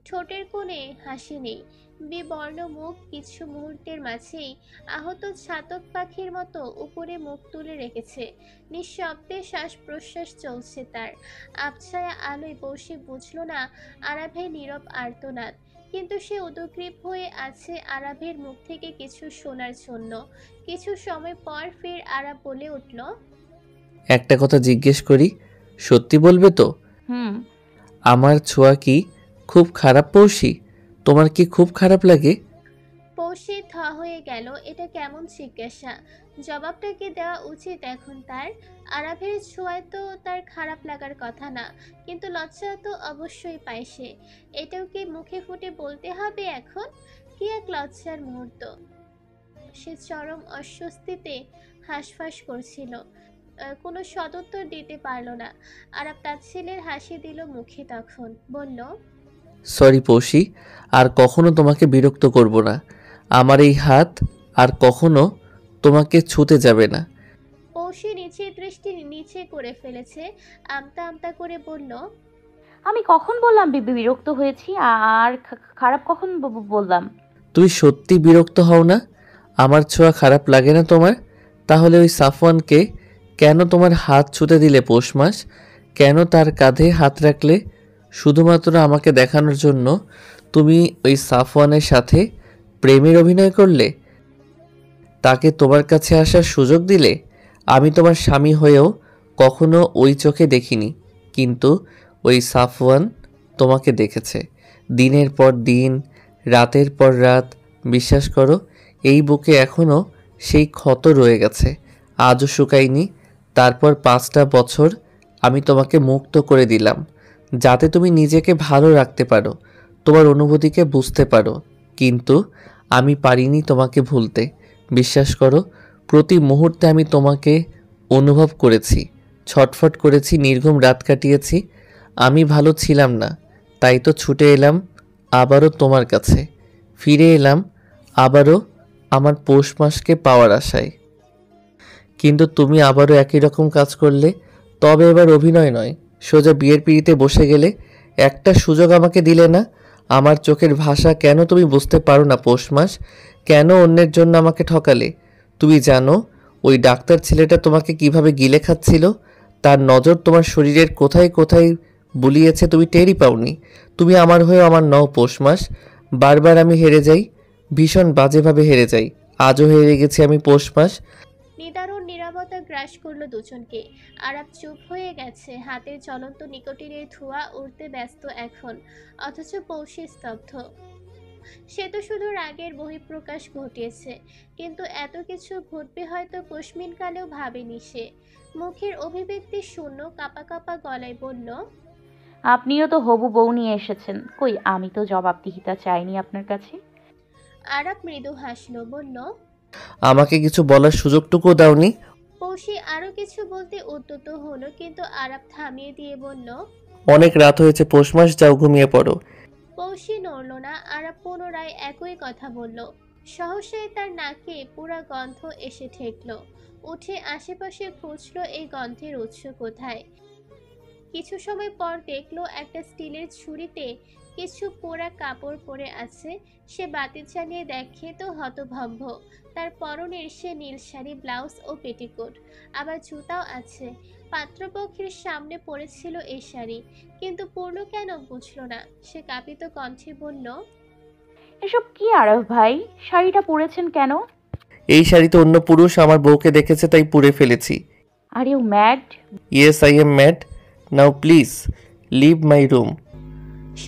ঠোঁটের কোণে হাসি নেই, বিবর্ণ মুখ কিছু মুহূর্তের মাঝেই আহত ছাতক পাখির মতো উপরে মুখ তুলে রেখেছে। নিঃশব্দে শ্বাস প্রশ্বাস চলছে তার। আবছায়া আলোয় বসে বুঝল না আরাভের নীরব আর্তনাদ, কিন্তু সে উদগ্রীব হয়ে আছে আরাভের মুখ থেকে কিছু শোনার জন্য। কিছু সময় পর ফের আরাভ বলে উঠল, একটা কথা জিজ্ঞেস করি, সত্যি বলবে তো? হুম। আমার ছোঁয়া কি খুব খারাপ পড়শি? তোমার কি খুব খারাপ লাগে? পৌষে থ হয়ে গেল। এটা কেমন জিজ্ঞাসা? জবাবটা কি দেওয়া উচিত এখন তার? আরাভের ছোঁয়ায় তো তার খারাপ লাগার কথা না, কিন্তু লজ্জা তো অবশ্যই পায় সে। এটাও কি মুখে ফুটে বলতে হবে এখন? কি এক লজ্জার মুহূর্ত! সে চরম অস্বস্তিতে হাঁসফাঁস করছিল, কোনো সদুত্তর দিতে পারল না। আরাব তার ছেলের হাসি দিল মুখে, তখন বলল, সরি পৌশি, আর কখনো তোমাকে বিরক্ত করব না। আমার এই হাত আর কখনো তোমাকে ছুতে যাবে না। পৌষি নিচের দৃষ্টি নিচে করে ফেলেছে, আমতা আমতা করে বলল, আমি কখন বললাম বিরক্ত হয়েছি? আর খারাপ কখন বললাম? তুমি সত্যি বিরক্ত হও না? আমার ছোঁয়া খারাপ লাগে না তোমার? তাহলে ওই সাফওয়ানকে কেন তোমার হাত ছুতে দিলে পৌষ মাস? কেন তার কাঁধে হাত রাখলে? শুধুমাত্র আমাকে দেখানোর জন্য তুমি ওই সাফওয়ানের সাথে প্রেমের অভিনয় করলে? তাকে তোমার কাছে আসার সুযোগ দিলে? আমি তোমার স্বামী হয়েও কখনো ওই চোখে দেখিনি, কিন্তু ওই সাফওয়ান তোমাকে দেখেছে দিনের পর দিন, রাতের পর রাত। বিশ্বাস করো, এই বুকে এখনও সেই ক্ষত রয়ে গেছে, আজও শুকায়নি। তারপর 5টা বছর আমি তোমাকে মুক্ত করে দিলাম, যাতে তুমি নিজেকে ভালো রাখতে পারো, তোমার অনুভূতিকে বুঝতে পারো। কিন্তু আমি পারিনি তোমাকে ভুলতে। বিশ্বাস করো, প্রতি মুহূর্তে আমি তোমাকে অনুভব করেছি, ছটফট করেছি, নির্ঘুম রাত কাটিয়েছি। আমি ভালো ছিলাম না, তাই তো ছুটে এলাম আবারও তোমার কাছে। ফিরে এলাম আবারও আমার পৌষ মাসকে পাওয়ার আশায়। কিন্তু তুমি আবারও একই রকম কাজ করলে। তবে এবার অভিনয় নয়, সোজা বিয়ের পিঁড়িতে বসে গেলে। একটা সুযোগ আমাকে দিলে না। আমার চোখের ভাষা কেন তুমি বুঝতে পারো না পৌষ মাস? কেন অন্যের জন্য আমাকে ঠকালে? তুমি জানো ওই ডাক্তার ছেলেটা তোমাকে কিভাবে গিলে খাচ্ছিল? তার নজর তোমার শরীরের কোথায় কোথায় বুলিয়েছে তুমি টেরই পাওনি। তুমি আমার হয়েও আমার নও পৌষ মাস। বারবার আমি হেরে যাই, ভীষণ বাজেভাবে হেরে যাই। আজও হেরে গেছি আমি পৌষ মাস। নিদারুণ নীরবতা গ্রাস করলো দুজনকে। আরাব চুপ হয়ে গেছে, হাতের জ্বলন্ত নিকোটিনের ধোঁয়া উড়তে ব্যস্ত এখন, অথচ পৌষে স্তব্ধ। সে তো শুধু রাগের বহিঃপ্রকাশ ঘটিয়েছে, কিন্তু এত কিছু ঘটবে হয়তো কস্মিন কালেও ভাবেনি সে। মুখের অভিব্যক্তি শূন্য, কাপা কাপা গলায় বলল, আপনিও তো হবু বউ নিয়ে এসেছেন, কই আমি তো জবাবদিহিতা চাইনি আপনার কাছে। আরাব মৃদু হাসলো, বলল, আমাকে কিছু বলার সুযোগটুকুও দাওনি। পৌষি আরো কিছু বলতে উদ্যত হলো, কিন্তু আরাব থামিয়ে দিয়ে বলল, অনেক রাত হয়েছে পৌষ মাস, যাও ঘুমিয়ে পড়ো। পৌষি নড়ল না। আরাব পুনরায় একই কথা বলল। সহসাই তার নাকে পুরা গন্ধ এসে ঠেকল। উঠে আশেপাশে খুঁজলো এই গন্ধের উৎস কোথায়। কিছু সময় পর দেখলো একটা স্টিলের ঝুড়িতে কিছু পোড়া কাপড় পরে আছে। সে বাতি চালিয়ে দেখে তো হতভম্ব। তার পরনের সে নীল শাড়ি, ব্লাউজ ও পেটিকোট, আবার জুতাও আছে। পাত্রপক্ষের সামনে পড়েছিল এই শাড়ি, কিন্তু পরলো কেন বুঝলো না। সে কাঁপিত কণ্ঠে বলল, এসব কি আরব ভাই, শাড়িটা পরেছেন কেন? এই শাড়িতে অন্য পুরুষ আমার বউকে দেখেছে, তাই পুড়ে ফেলেছি। Are you mad? Yes, I am mad. Now please leave my room.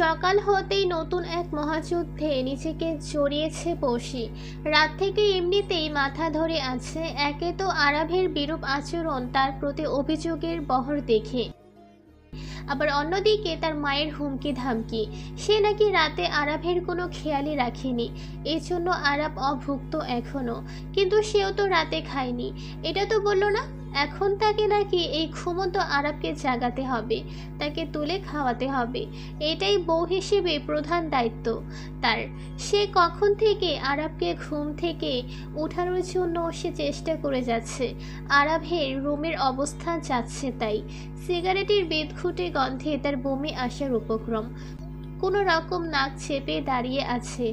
সকাল হতেই নতুন এক মহাযুদ্ধে নিজেকে জড়িয়েছে পৌষি। রাত থেকে এমনিতেই মাথা ধরে আছে। একে তো আরাভের বিরূপ আচরণ, তার প্রতি অভিযোগের বহর দেখে, আবার অন্যদিকে তার মায়ের হুমকি ধামকি। সে নাকি রাতে আরাভের কোনো খেয়ালই রাখেনি, এই জন্য আরাব অভুক্ত এখনো। কিন্তু সেও তো রাতে খায়নি, এটা তো বললো না। এখন তাকে নাকি এই ঘুমন্ত আরাবকে জাগাতে হবে, তাকে তুলে খাওয়াতে হবে। এটাই বউ হিসেবে প্রধান দায়িত্ব তার। সে কখন থেকে আরাবকে ঘুম থেকে উঠানোর জন্য সে চেষ্টা করে যাচ্ছে। আরাবের রুমের অবস্থা যাচ্ছে তাই। সিগারেটের বেদখুটে গন্ধে তার বমি আসার উপক্রম। কোনো রকম নাক চেপে দাঁড়িয়ে আছে।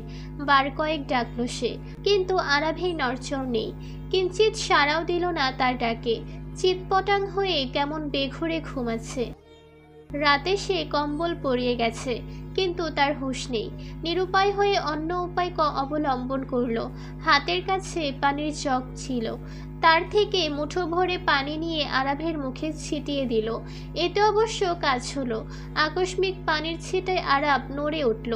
বার কয়েক ডাকল সে, কিন্তু আরাভের নড়চড় নেই। কিঞ্চিত সাড়াও দিল না তার ডাকে। চিৎপটাং হয়ে কেমন বেঘোরে ঘুমাচ্ছে। রাতে সে কম্বল পরিয়ে গেছে, কিন্তু তার হুঁশ নেই। নিরুপায় হয়ে অন্য উপায় অবলম্বন করলো। হাতের কাছে পানির জগ ছিল, তার থেকে মুঠো ভরে পানি নিয়ে আরাভের মুখে ছিটিয়ে দিল। এতে অবশ্য কাজ হলো। আকস্মিক পানির ছিটায় আরাভ নড়ে উঠল।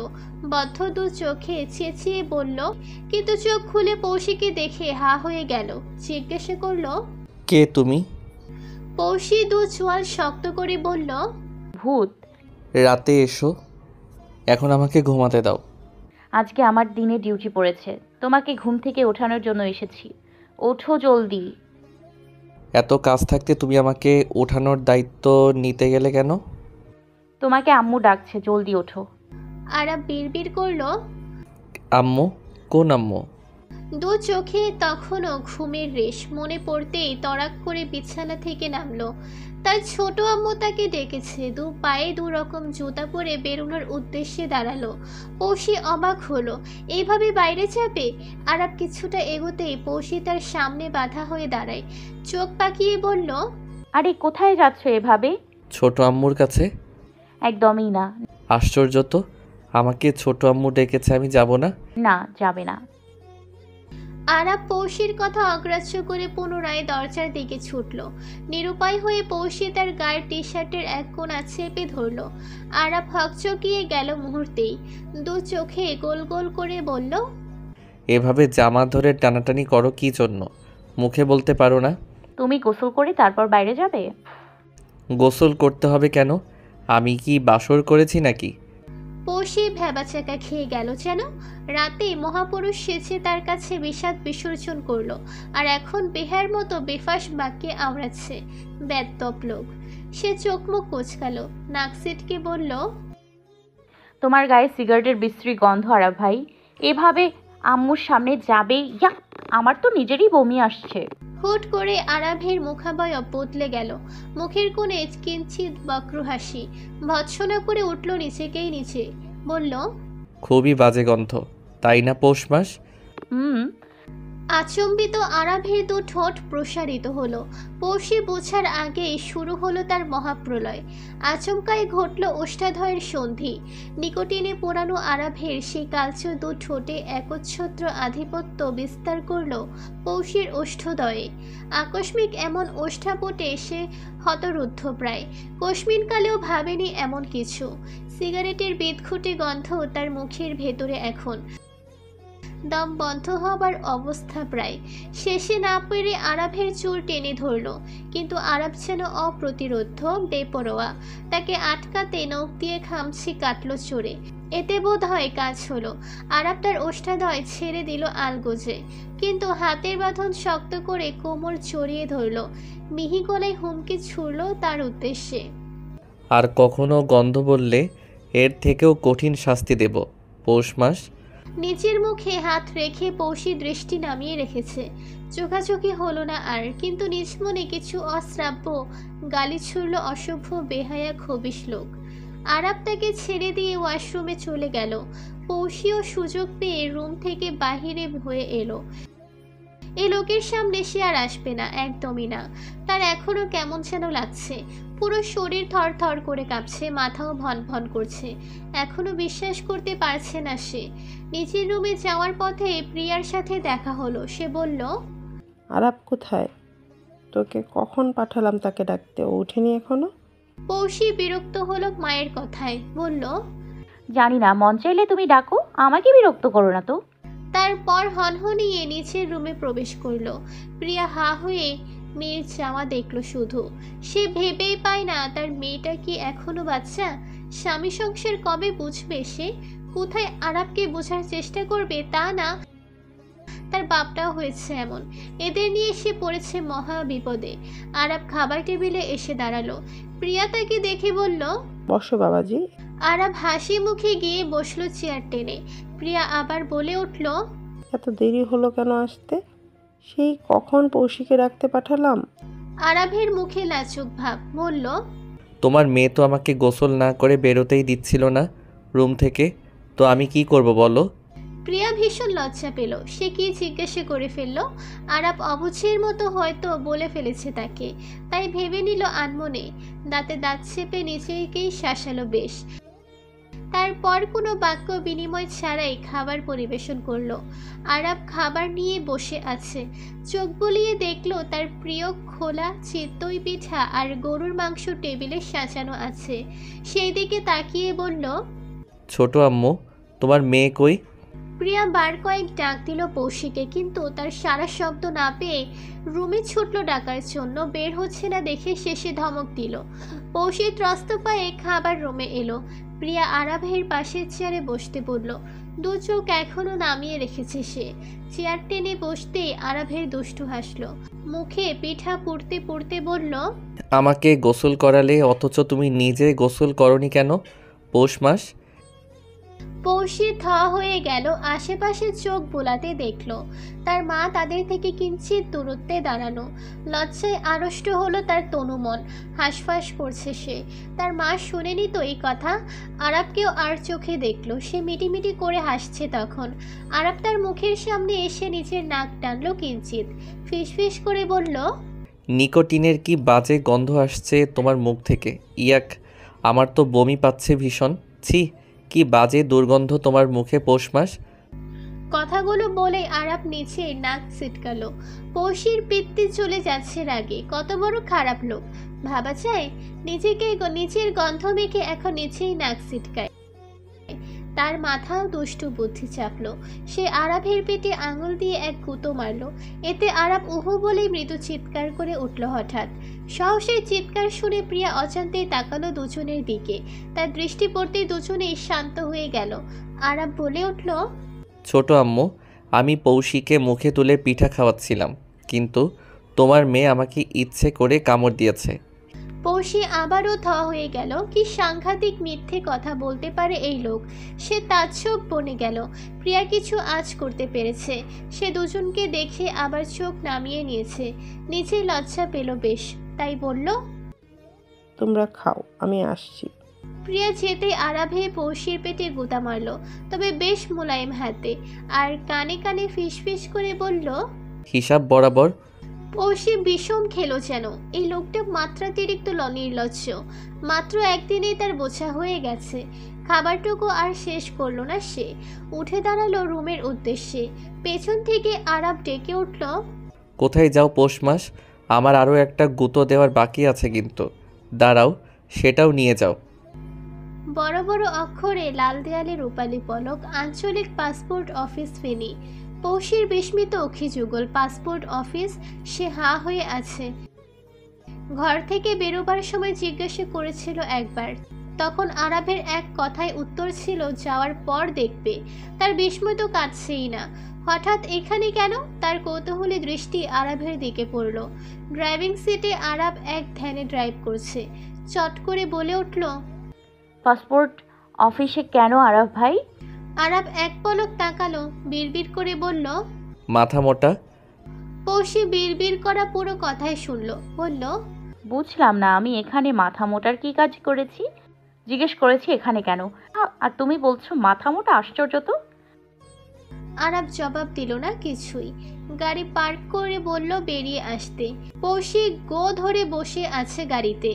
বদ্ধ দু চোখে চেঁচিয়ে বলল, কিন্তু চোখ খুলে পৌশিকে দেখে হা হয়ে গেল। জিজ্ঞাসা করলো, কে তুমি? পৌশি দু চোয়াল শক্ত করে বলল, ভূত। রাতে এসো, এখন আমাকে ঘুমাতে দাও। আজকে আমার দিনে ডিউটি পড়েছে, তোমাকে ঘুম থেকে ওঠানোর জন্য এসেছি। ওঠো জলদি। এত কাজ থাকতে তুমি আমাকে ওঠানোর দায়িত্ব নিতে গেলে কেন? তোমাকে আম্মু ডাকছে, জলদি ওঠো। আরাভ বিড়বিড় করলো, আম্মু? কোন আম্মু? দু চোখে তখনও ঘুমের রেশ। মনে পড়তেই তড়াক করে বিছানা থেকে নামলো। তার ছোট আম্মু তাকে ডেকেছে। দু পায়ে দু রকম জুতা পরে বেরোনোর উদ্দেশ্যে দাঁড়ালো। পৌশি অবাক হলো, এইভাবে বাইরে যাবে? আরাব কিছুটা এগোতেই পৌশি তার সামনে বাধা হয়ে দাঁড়ায়। চোখ পাকিয়ে বলল, আরে কোথায় যাচ্ছ এভাবে? ছোট আম্মুর কাছে। একদমই না। আশ্চর্য তো, আমাকে ছোট আম্মু ডেকেছে, আমি যাব না? না, যাবে না। আরাব পৌশির কথা অগ্রাহ্য করে পুনরায় দরজার দিকে ছুটল। নিরুপায় হয়ে পৌশি তার গায়ের টি শার্টের এক কোণা চেপে ধরল। আরাব হকচকিয়ে গেল মুহূর্তেই। দু চোখে গোল গোল করে বলল, এভাবে জামা ধরে টানাটানি করো কি জন্য? মুখে বলতে পারো না? তুমি গোসল করে তারপর বাইরে যাবে? গোসল করতে হবে কেন? আমি কি বাসর করেছি নাকি? পৌশি ভ্যাবাচাকা খেয়ে গেল যেন। রাতে মহাপুরুষ সেজে তার কাছে বিষাদ বিসর্জন করলো, আর এখন বেহার মতো বেফাস বাক্যে আওড়াচ্ছে। বেদ্যপ লোক। সে চোখ মুখ কোচকালো, নাক সিটকে বলল, তোমার গায়ে সিগারেটের বিশ্রী গন্ধ আরাব ভাই। এভাবে আম্মুর সামনে যাবে? ইয়াক, আমার তো নিজেরই বমি আসছে। হুট করে আরাভের মুখাবয়ব বদলে গেল। মুখের কোণে কিঞ্চিত বক্র হাসি। ভৎসনা করে উঠল নিচেকেই নিচে। বলল, খুবই বাজে গন্ধ, তাই না পৌষ মাস? হুম। আচম্বিত আরাভের দু ঠোঁট প্রসারিত হলো। পৌষি বোঝার আগেই শুরু হলো তার মহাপ্রলয়। আচমকায় ঘটল ওষ্ঠাধয়ের সন্ধি। নিকোটিনে পোড়ানো আরাভের সেই কালচে দু ঠোঁটে একচ্ছত্র আধিপত্য বিস্তার করল পৌষির ওষ্ঠদয়ে। আকস্মিক এমন ওষ্ঠাপটে সে হতরুদ্ধ প্রায়। কস্মিনকালেও ভাবেনি এমন কিছু। সিগারেটের বিদঘুটে গন্ধ তার মুখের ভেতরে এখন। দম বন্ধ হবার অবস্থা প্রায়। শেষে না পেরে আরাভের চুল টেনে ধরল, কিন্তু আরাভ যেন অপ্রতিরোধ্য, বেপরোয়া। তাকে আটকাতে নখ দিয়ে খামছি কাটল চড়ে। এতে বোধ হয় কাজ হলো। আরাভ তার ওষ্ঠাধয় ছেড়ে দিল আলগোজে, কিন্তু হাতের বাঁধন শক্ত করে কোমর জড়িয়ে ধরল। মিহি গলায় হুমকি ছুড়ল তার উদ্দেশ্যে, আর কখনো গন্ধ বললে এর থেকেও কঠিন শাস্তি দেব পৌষ মাস। নিচের মুখে হাত রেখে পৌষি দৃষ্টি নামিয়ে রেখেছে। চোখাচোখি হলো না আর, কিন্তু নিজ মনে কিছু অশ্রাব্য গালি ছুড়ল অসভ্য বেহায়া খবিশ লোক। আরাব তাকে ছেড়ে দিয়ে ওয়াশরুমে চলে গেল। পৌষিও সুযোগ পেয়ে রুম থেকে বাহিরে হয়ে এলো। এই লোকের সামনে সে আর আসবে না, একদমই না। তার এখনো কেমন যেন লাগছে। পুরো শরীর থর থর করে কাঁপছে, মাথাও ভন ভন করছে। এখনো বিশ্বাস করতে পারছে না সে। নিজের রুমে যাওয়ার পথে প্রিয়ার সাথে দেখা হলো। সে বলল, আরাব কোথায়? তোকে কখন পাঠালাম তাকে ডাকতে, ও ওঠেনি এখনো? পৌষি বিরক্ত হলো মায়ের কথায়। বলল, জানি না, মন চাইলে তুমি ডাকো, আমাকে বিরক্ত করো না তো। তারপর হনহনিয়ে নিচের রুমে প্রবেশ করলো। প্রিয়া হা হয়ে মেয়ের যাওয়া দেখলো শুধু। সে ভেবেই পায় না তার মেয়েটা কি এখনো বাচ্চা। স্বামী সংসার কবে বুঝবে সে? কোথায় আরাবকে বোঝার চেষ্টা করবে তা না, তার বাপটাও হয়েছে এমন। এদের নিয়ে সে পড়েছে মহা বিপদে। আরাব খাবার টেবিলে এসে দাঁড়ালো। প্রিয়া তাকে দেখে বলল, বসো বাবাজি। আরাব হাসি মুখে গিয়ে বসলো চেয়ার টেনে। প্রিয়া আবার বলে উঠল, এত দেরি হলো কেন আসতে? সেই কখন পৌশিকে ডাকতে পাঠালাম। আরাভের মুখে লাজুক ভাব। বলল, তোমার মেয়ে তো আমাকে গোসল না করে বেরোতেই দিচ্ছিল না, রুম থেকে। তো আমি কি করব বলো? প্রিয়া ভীষণ লজ্জা পেল। সে কি জিজ্ঞাসা করে ফেলল। আরাপ অবুঝের মতো হয়তো বলে ফেলেছে তাকে, তাই ভেবে নিল আনমনে। দাঁতে দাঁত চেপে নিজেকেই শাসালো বেশ। তারপর কোনো বাক্য বিনিময় ছাড়াই খাবার পরিবেশন করলো। আরাপ খাবার নিয়ে বসে আছে। চোখ বুলিয়ে দেখলো তার প্রিয় খোলা চিতই পিঠা আর গরুর মাংস টেবিলে সাজানো আছে। সেই দিকে তাকিয়ে বলল, ছোট আম্মু, তোমার মেয়ে কই? প্রিয়া বার কয়েক ডাক দিল পৌশিকে, কিন্তু তার সারা শব্দ না পেয়ে রুমে ছুটল ডাকার জন্য। বের হচ্ছে না দেখে শেষে ধমক দিল। পৌশি ত্রস্ত পায়ে খাবার রুমে এলো। প্রিয়া আরাভের পাশের চেয়ারে বসতে বলল। দু চোখ এখনো নামিয়ে রেখেছে সে। চেয়ার টেনে বসতেই আরাভের দুষ্টু হাসলো। মুখে পিঠা পুড়তে পুড়তে বলল, আমাকে গোসল করালে অথচ তুমি নিজে গোসল করনি কেন? পৌষ মাস। পৌশি থ হয়ে গেল। আশেপাশে চোখ বোলাতে দেখলো তার মা তাদের থেকে কিঞ্চিত দূরত্বে দাঁড়ানো। লজ্জায় আড়ষ্ট হলো তার তনুমন। হাঁসফাঁস করছে সে। তার মা শুনেনি তো এই কথা। আরাবকেও আর চোখে দেখলো। সে মিটিমিটি করে হাসছে তখন। আরাব তার মুখের সামনে এসে নিজের নাক টানলো কিঞ্চিত। ফিসফিস করে বলল, নিকোটিনের কি বাজে গন্ধ আসছে তোমার মুখ থেকে। ইয়াক, আমার তো বমি পাচ্ছে ভীষণ। ছি, কি বাজে দুর্গন্ধ তোমার মুখে পৌষ মাস। কথাগুলো বলে আরাব নিচে নাক ছিটকালো। পৌশির পিত্তি চলে যাচ্ছে রাগে। কত বড় খারাপ লোক ভাবা যায়। নিজের গন্ধ মেখে এখন নিচেই নাক ছিটকায়। তার মাথাও দুষ্টু বুদ্ধি চাপলো। সে আরাবের পেটে আঙুল দিয়ে এক গুঁতো মারলো। এতে আরাব উহু বলেই মৃদু চিৎকার করে উঠল হঠাৎ। সাহসের চিৎকার শুনে প্রিয়া অজান্তেই তাকালো দুজনের দিকে। তার দৃষ্টি পড়তেই দুজনেই শান্ত হয়ে গেল। আরাব বলে উঠল, ছোট আম্মু, আমি পৌশিকে মুখে তুলে পিঠা খাওয়াচ্ছিলাম, কিন্তু তোমার মেয়ে আমাকে ইচ্ছে করে কামড় দিয়েছে। পৌশি আবারও থ হয়ে গেল। কি সাংঘাতিক মিথ্যে কথা বলতে পারে এই লোক। সে তাজ্জব বনে গেল। প্রিয়া কিছু আঁচ করতে পেরেছে। সে দুজনকে দেখে আবার চোখ নামিয়ে নিয়েছে। নিজে লজ্জা পেল বেশ, তাই বলল, তোমরা খাও, আমি আসছি। প্রিয়া যেতেই আরাভে পৌশির পেটে গুঁতা মারল, তবে বেশ মোলায়েম হাতে। আর কানে কানে ফিসফিস করে বলল, হিসাব বরাবর। পৌশি বিষম খেলো যেন। এই লোকটা মাত্রাতিরিক্ত নির্লজ্জ। মাত্র একদিনেই তার বোঝা হয়ে গেছে। খাবারটুকু আর শেষ করলো না সে। উঠে দাঁড়ালো রুমের উদ্দেশ্যে। পেছন থেকে আরাব ডেকে উঠল, কোথায় যাও পৌষ মাস? আমার আরও একটা গুঁতো দেওয়ার বাকি আছে কিন্তু। দাঁড়াও, সেটাও নিয়ে যাও। বড় বড় অক্ষরে লাল দেয়ালে রূপালী পলক, আঞ্চলিক পাসপোর্ট অফিস ফেনী। পৌশির বিস্মিত অক্ষি যুগল। Passport office. সে হাঁ হয়ে আছে। ঘর থেকে বেরোবার সময় জিজ্ঞাসা করেছিল একবার। তখন আরাবের এক কথায় উত্তর ছিল যাওয়ার পর দেখবে। তার বিস্ময় তো কাটছেই না। হঠাৎ এখানে কেন? তার কৌতূহলী দৃষ্টি আরাবের দিকে পড়ল। ড্রাইভিং সিটে আরাব এক ধ্যানে ড্রাইভ করছে। চট করে বলে উঠল, পাসপোর্ট অফিসে কেন আরাফ ভাই? আরাব এক পলক তাকালো। বিড়বিড় করে বলল, মাথা মোটা। পৌশি বিড়বিড় করা পুরো কথাই শুনল। বলল, বুঝলাম না, আমি এখানে মাথা মোটার কি কাজ করেছি? জিজ্ঞেস করেছি এখানে কেন, আর তুমি বলছো মাথা মোটা? আশ্চর্য তো। আরাব জবাব দিল না কিছুই। গাড়ি পার্ক করে বলল বেরিয়ে আসতে। পৌশি গো ধরে বসে আছে গাড়িতে।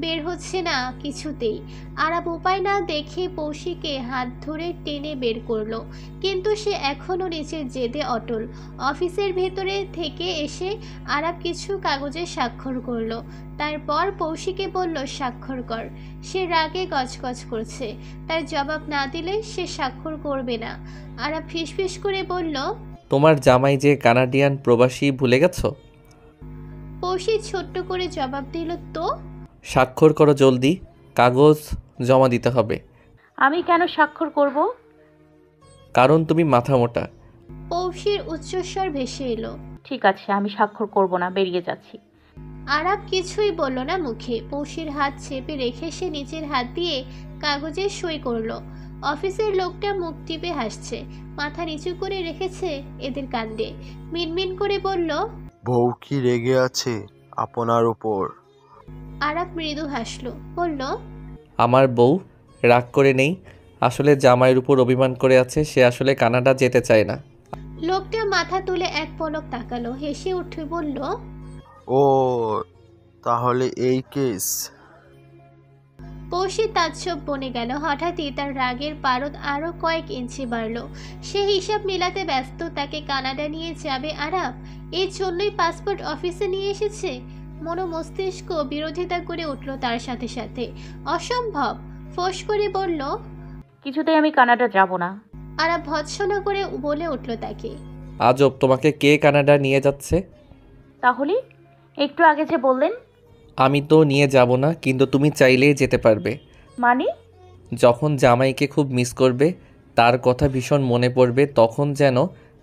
বের হচ্ছে না কিছুতেই। আরাব উপায় না দেখে পৌশিকে হাত ধরে টেনে বের করলো, কিন্তু সে এখনো নিচের জেদে অটল। অফিসের ভেতরে থেকে এসে আরাব কিছু কাগজে স্বাক্ষর করলো। তারপর পৌশিকে বলল স্বাক্ষর কর। সে রাগে গজগজ করছে। তার জবাব না দিলে সে স্বাক্ষর করবে না। আরাব ফিসফিস করে বলল, তোমার জামাই যে কানাডিয়ান প্রবাসী ভুলে গেছো? পৌশি ছোট্ট করে জবাব দিল, তো? স্বাক্ষর করো জলদি, কাগজ জমা দিতে হবে। আমি কেন স্বাক্ষর করব? কারণ তুমি মাথা মোটা। পৌশির উচ্চস্বর ভেসে এলো। ঠিক আছে, আমি স্বাক্ষর করব না, বেরিয়ে যাচ্ছি। আরাব কিছুই বলল না মুখে। পৌশির হাত চেপে রেখে সে নিজের হাত দিয়ে কাগজে সই করলো। অফিসের লোকটা মুখ টিপে হাসছে। মাথা নিচু করে রেখেছে এদের কাণ্ডে। মিনমিন করে বলল, বউ কি রেগে আছে আপনার উপর? আরাব মৃদু হাসলো। বলল, আমার বউ রাগ করে নেই। আসলে জামাইয়ের উপর অভিমান করে আছে, সে আসলে কানাডা যেতে চায় না। লোকটা মাথা তুলে এক পলক তাকালো, হেসে উঠে বলল, ও তাহলে এই কেস। পৌশি তাজ্জব বনে গেল। হঠাৎই তার রাগের পারদ আরো কয়েক ইঞ্চি বাড়ল। সে হিসাব মেলাতে ব্যস্ত, তাকে কানাডা নিয়ে যাবে আরাব, এর জন্যই পাসপোর্ট অফিসে নিয়ে এসেছে। মস্তিষ্ক বিরোধিতা করে উঠল তার সাথে সাথে। অসম্ভব, ফোঁস করে বলল। কিছুতেই আমি কানাডা যাব না। আরাব ভৎসনা করে বলে উঠল তাকে। আজব, তোমাকে কে কানাডা নিয়ে যাচ্ছে? তাহলে একটু আগে যে বললেন। আমি তো নিয়ে যাব না, কিন্তু তুমি চাইলেই যেতে পারবে। মানে? যখন জামাইকে খুব মিস করবে, তার কথা ভীষণ মনে পড়বে, তখন যেন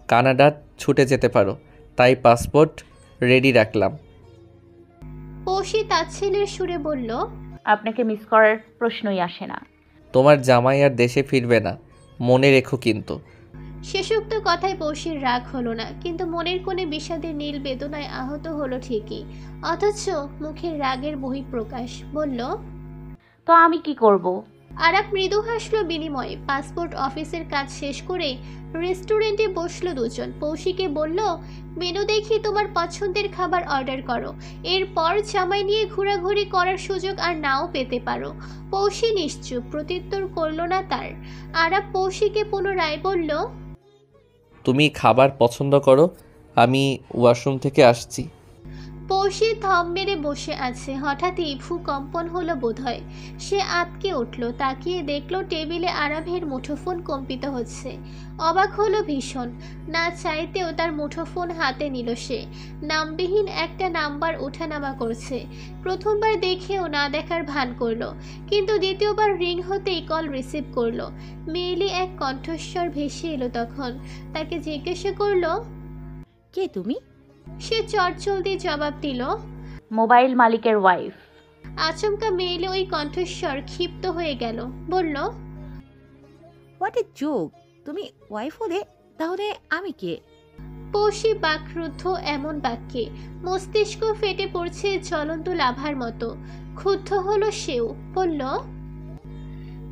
কানাডা ছুটে যেতে পারো, তাই পাসপোর্ট রেডি রাখলাম। পৌশি তাচ্ছিলের সুরে বলল, আপনাকে মিস করার প্রশ্নই আসে না। তোমার জামাই আর দেশে ফিরবে না, মনে রেখো কিন্তু। শেষোক্ত কথায় পৌশির রাগ হলো না, কিন্তু মনের কোণে বিষাদের নীল বেদনায় আহত হলো ঠিকই, অথচ মুখের রাগের বহিঃপ্রকাশ। বলল, তো আমি কি করব? আরাব মৃদু হাসলো বিনিময়ে। পাসপোর্ট অফিসের কাজ শেষ করে রেস্টুরেন্টে বসলো দুজন। পৌশিকে বলল, মেনু দেখি তোমার পছন্দের খাবার অর্ডার করো, এরপর জামাই নিয়ে ঘোরাঘুরি করার সুযোগ আর নাও পেতে পারো। পৌশি নিশ্চুপ, প্রত্যুত্তর করলো না তার। আরাব পৌশিকে পুনরায় বলল, তুমি খাবার পছন্দ করো, আমি ওয়াশরুম থেকে আসছি। পৌশি থম মেরে বসে আছে। হঠাৎই ভূকম্পন হলো বোধহয়। সে আঁতকে উঠল, তাকিয়ে দেখলো টেবিলে আরাভের মুঠোফোন কম্পিত হচ্ছে। অবাক হলো ভীষণ, না চাইতেও তার মুঠোফোন হাতে নিল সে। নামবিহীন একটা নাম্বার ওঠানামা করছে। প্রথমবার দেখেও না দেখার ভান করলো, কিন্তু দ্বিতীয়বার রিং হতেই কল রিসিভ করলো। মেয়েলি এক কণ্ঠস্বর ভেসে এলো তখন। তাকে জিজ্ঞাসা করলো, কে তুমি? সে চটজলদি জবাব দিল। মোবাইল মালিকের ওয়াইফ। আচমকা মেয়েলে ওই কণ্ঠস্বর ক্ষিপ্ত হয়ে গেল, বলল, হোয়াট এ জোক! তুমি ওয়াইফ হলে তাহলে আমি কে? পৌশি বাকরুদ্ধ এমন বাক্যে। মস্তিষ্ক ফেটে পড়ছে জ্বলন্ত লাভার মতো। ক্ষুব্ধ হলো সেও, বলল।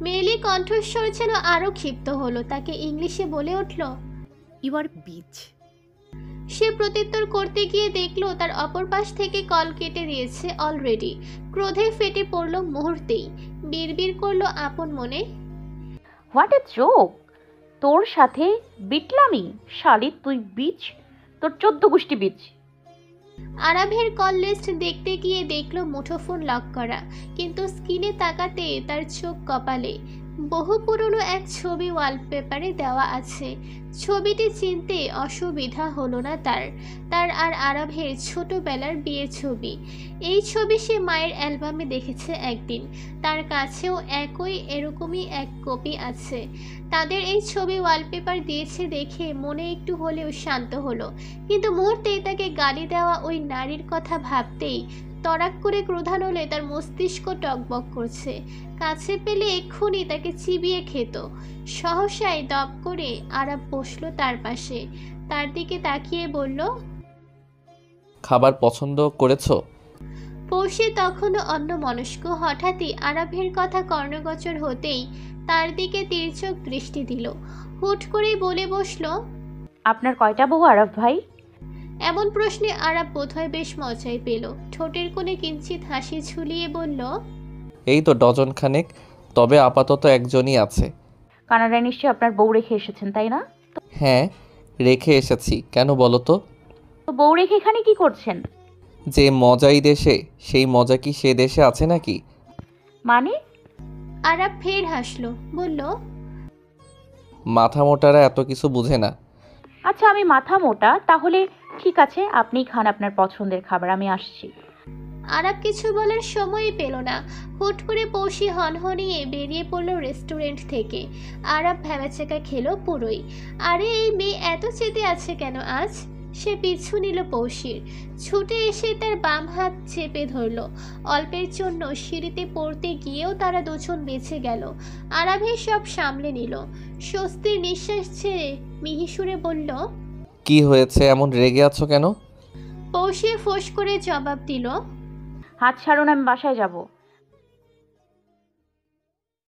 মেয়েলি কণ্ঠস্বর যেন আরো ক্ষিপ্ত হলো। তাকে ইংলিশে বলে উঠল। You R beach. সে প্রত্যুত্তর করতে গিয়ে দেখলো তার অপর পাশ থেকে কল কেটে দিয়েছে অলরেডি। ক্রোধে ফেটে পড়ল মুহূর্তেই। বিড়বিড় করলো আপন মনে, হোয়াট এ জোক! তোর সাথে বিটলামি? শালি তুই বিচ, তোর 14 গোষ্ঠী বিচ। আরাভের কল লিস্ট দেখতে গিয়ে দেখলো মুঠোফোন লক করা, কিন্তু স্ক্রিনে তাকাতে তার চোখ কপালে। বহু পুরনো এক ছবি ওয়ালপেপারে দেওয়া আছে। ছবিটি চিনতে অসুবিধা হলো না তার আর আরাভের ছোটবেলার বিয়ের ছবি। এই ছবি সে মায়ের অ্যালবামে দেখেছে একদিন। তার কাছেও এরকমই এক কপি আছে। তাদের এই ছবি ওয়ালপেপার দিয়েছে দেখে মনে একটু হলেও শান্ত হলো, কিন্তু মুহূর্তেই তাকে গালি দেওয়া ওই নারীর কথা ভাবতেই তড়াক করে ক্রোধানলে তার মস্তিষ্ক টকবক করছে। কাছে পেলে এক্ষুনি তাকে চিবিয়ে খেত। সহসায় দপ করে আরাব বসলো তার পাশে, তার দিকে তাকিয়ে বলল, খাবার পছন্দ করেছো? পৌশি তখনও অন্যমনস্ক। হঠাৎই আরাভের কথা কর্ণগোচর হতেই তার দিকে তির্যক দৃষ্টি দিল। হুট করেই বলে বসলো, আপনার কয়টা বউ আরাফ ভাই? এমন প্রশ্নে আরাব বোধহয় বেশ মজাই পেল। ঠোঁটের কোণে কিঞ্চিত হাসি ঝুলিয়ে বলল, এই তো ডজন খানেক, তবে আপাতত একজনই আছে। কানাডায় নিশ্চয়ই আপনার বউ রেখে এসেছেন, তাই না? হ্যাঁ, রেখে এসেছি। কেন বলো তো? তো বউ রেখে এখানে কি করছেন? যে মজাই দেশে, সেই মজা কি সে দেশে আছে নাকি? মানে? আরাব ফের হাসলো, বলল, মাথা মোটারা এত কিছু বুঝে না। আচ্ছা, আমি মাথা মোটা, তাহলে ঠিক আছে, আপনি খান আপনার পছন্দের খাবার, আমি আসছি। আরাব কিছু বলার সময়ই পেল না। হুট করে পৌশি হনহনিয়ে বেরিয়ে পড়লো রেস্টুরেন্ট থেকে। আরাব ভ্যাবাচাকা খেলো পুরোই। আরে এই মেয়ে এত চেতে আছে কেন আজ? সে পিছু নিল পৌশির। ছুটে এসে তার বাম হাত চেপে ধরল। অল্পের জন্য সিঁড়িতে পড়তে গিয়েও তারা দুজন বেঁচে গেল। আরাভে সব সামলে নিল। স্বস্তির নিঃশ্বাস ছেড়ে মিহি সুরে বলল, কি হয়েছে, এমন রেগে আছো কেন? পৌশি ফোঁস করে জবাব দিল, হাত ছাড়ুন, আমি বাসায় যাব।